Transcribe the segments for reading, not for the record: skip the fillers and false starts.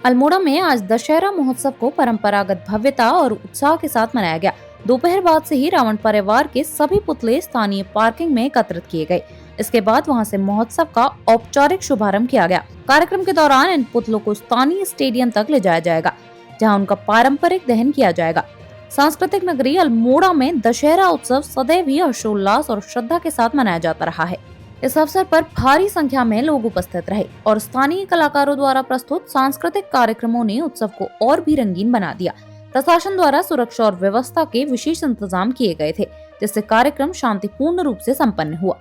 अल्मोड़ा में आज दशहरा महोत्सव को परंपरागत भव्यता और उत्साह के साथ मनाया गया। दोपहर बाद से ही रावण परिवार के सभी पुतले स्थानीय पार्किंग में एकत्रित किए गए। इसके बाद वहां से महोत्सव का औपचारिक शुभारंभ किया गया। कार्यक्रम के दौरान इन पुतलों को स्थानीय स्टेडियम तक ले जाया जाएगा, जहां उनका पारंपरिक दहन किया जाएगा। सांस्कृतिक नगरी अल्मोड़ा में दशहरा उत्सव सदैव ही हर्षोल्लास और श्रद्धा के साथ मनाया जाता रहा है। इस अवसर पर भारी संख्या में लोग उपस्थित रहे और स्थानीय कलाकारों द्वारा प्रस्तुत सांस्कृतिक कार्यक्रमों ने उत्सव को और भी रंगीन बना दिया। प्रशासन द्वारा सुरक्षा और व्यवस्था के विशेष इंतजाम किए गए थे, जिससे कार्यक्रम शांतिपूर्ण रूप से संपन्न हुआ।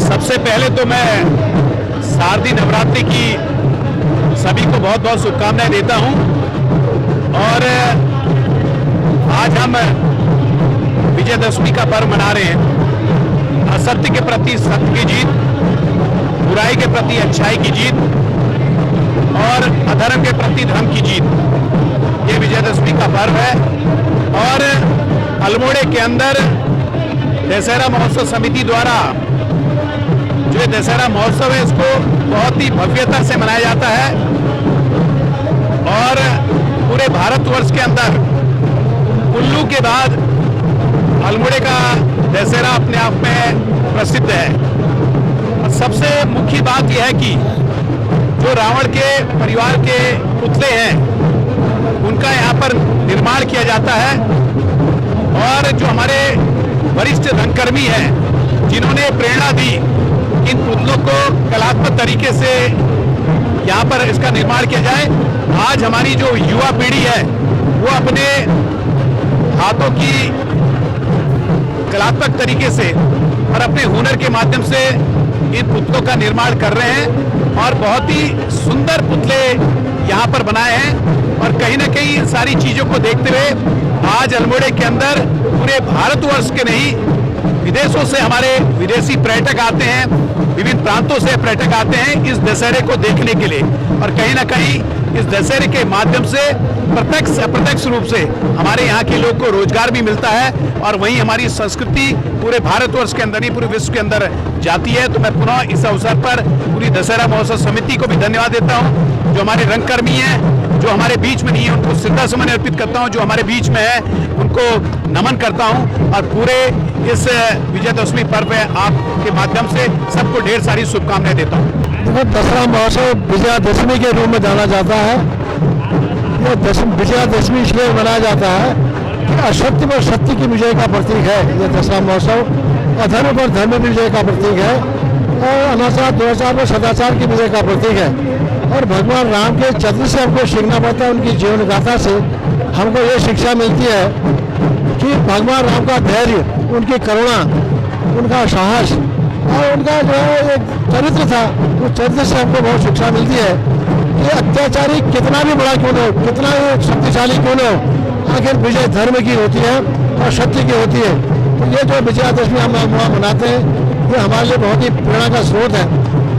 सबसे पहले तो मैं शारदीय नवरात्रि की सभी को बहुत बहुत शुभकामनाएं देता हूं। और आज हम विजयदशमी का पर्व मना रहे हैं। असत्य के प्रति सत्य की जीत, बुराई के प्रति अच्छाई की जीत और अधर्म के प्रति धर्म की जीत, ये विजयदशमी का पर्व है। और अल्मोड़े के अंदर दशहरा महोत्सव समिति द्वारा जो दशहरा महोत्सव है, इसको बहुत ही भव्यता से मनाया जाता है। और पूरे भारतवर्ष के अंदर कुल्लू के बाद अल्मोड़े का दशहरा अपने आप में प्रसिद्ध है। और सबसे मुख्य बात यह है कि जो रावण के परिवार के पुतले हैं, उनका यहाँ पर निर्माण किया जाता है। और जो हमारे वरिष्ठ रंगकर्मी हैं, जिन्होंने प्रेरणा दी इन पुतलों को कलात्मक तरीके से यहाँ पर इसका निर्माण किया जाए। आज हमारी जो युवा पीढ़ी है, वो अपने हाथों की कलात्मक तरीके से और अपने हुनर के माध्यम से इन पुतलों का निर्माण कर रहे हैं और बहुत ही सुंदर पुतले यहाँ पर बनाए हैं। और कहीं ना कहीं इन सारी चीजों को देखते हुए आज अल्मोड़े के अंदर पूरे भारतवर्ष के नहीं, विदेशों से हमारे विदेशी पर्यटक आते हैं, विभिन्न प्रांतों से पर्यटक आते हैं इस दशहरे को देखने के लिए। और कहीं ना कहीं इस दशहरे के माध्यम से प्रत्यक्ष अप्रत्यक्ष रूप से हमारे यहाँ के लोग को रोजगार भी मिलता है और वहीं हमारी संस्कृति पूरे भारतवर्ष के अंदर ही पूरे विश्व के अंदर जाती है। तो मैं पुनः इस अवसर पर पूरी दशहरा महोत्सव समिति को भी धन्यवाद देता हूँ। जो हमारे रंगकर्मी हैं, जो हमारे बीच में नहीं है, उनको श्रद्धा सुमन अर्पित करता हूँ। जो हमारे बीच में है, उनको नमन करता हूँ। और पूरे इस विजयदशमी पर्व आपके माध्यम से सबको ढेर सारी शुभकामनाएं देता हूँ। दशहरा महोत्सव विजयादशमी के रूप में जाना जाता है। यह विजयादशमी इसलिए मनाया जाता है कि असत्य पर सत्य की विजय का प्रतीक है। यह दशहरा महोत्सव अधर्म पर धर्म की विजय का प्रतीक है और अनाचार दुराचार पर सदाचार की विजय का प्रतीक है। और भगवान राम के चरित्र से हमको सीखना पड़ता है। उनकी जीवन गाथा से हमको ये शिक्षा मिलती है कि भगवान राम का धैर्य, उनकी करुणा, उनका साहस और उनका जो एक चरित्र था, उस चरित्र से हमको बहुत शिक्षा मिलती है कि अत्याचारी कितना भी बड़ा क्यों न हो, कितना भी शक्तिशाली क्यों न हो, आखिर विजय धर्म की होती है और सत्य की होती है। तो ये जो विजयादशमी हम मनाते हैं, ये हमारे लिए बहुत ही प्रेरणा का स्रोत है।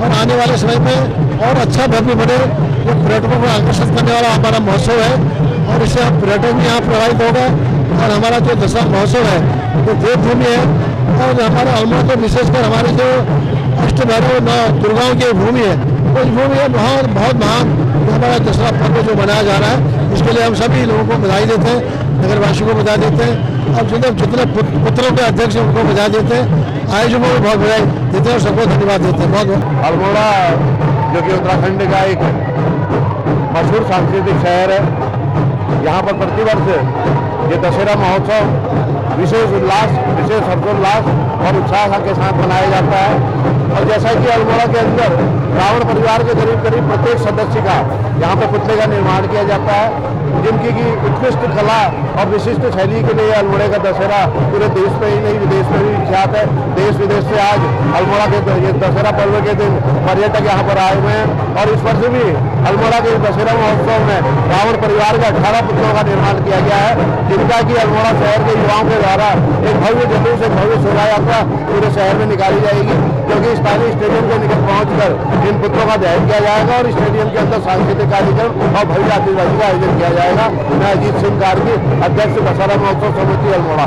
और आने वाले समय में और अच्छा भव्य बने, ये पर्यटकों को आकर्षित करने वाला हमारा महोत्सव है और इससे पर्यटक भी यहाँ प्रभावित होगा। और हमारा जो दशहरा महोत्सव है, वो देवभूमि है और हमारे अल्मोड़ा तो विशेषकर हमारे जो अष्ट भैरव दुर्गाओं की भूमि है, उस भूमि है बहुत बहुत महान हमारा दशहरा पर्व जो मनाया जा रहा है। इसके लिए हम सभी लोगों को बधाई देते हैं, नगरवासियों को बधाई देते हैं और जितने पुत्रों के अध्यक्ष हैं उनको बधाई देते हैं, आयोजकों को बहुत बधाई देते हैं और सबको धन्यवाद देते हैं। बहुत अल्मोड़ा जो कि उत्तराखंड का एक मशहूर सांस्कृतिक शहर है, यहाँ पर प्रतिवर्ष ये दशहरा महोत्सव विशेष उल्लास, विशेष हर्षोल्लास और उत्साह के साथ मनाया जाता है। और जैसा कि अल्मोड़ा के अंदर रावण परिवार के करीब करीब प्रत्येक सदस्य का यहाँ पर पुतले का निर्माण किया जाता है, जिनकी की उत्कृष्ट कला और विशिष्ट शैली के लिए अल्मोड़ा का दशहरा पूरे देश में ही नहीं विदेश में भी विख्यात है। देश विदेश से आज अल्मोड़ा के ये दशहरा पर्व के दिन पर्यटक यहाँ पर आए हुए हैं। और इस वर्ष भी अल्मोड़ा के दशहरा महोत्सव में रावण परिवार का 18 पुतलों का निर्माण किया गया है, जिनका कि अल्मोड़ा शहर के युवाओं के द्वारा एक भव्य जुलूस, एक भव्य शोभा यात्रा पूरे शहर में निकाली जाएगी, क्योंकि स्थानीय स्टेडियम के निकट पहुंचकर इन पुतलों का दहन किया जाएगा और स्टेडियम के अंदर सांस्कृतिक कार्यक्रम और भव्य आतिशबाजी का आयोजन किया जाएगा। मैं अजीत सिंह कारगी, अध्यक्ष दशहरा महोत्सव समिति अल्मोड़ा।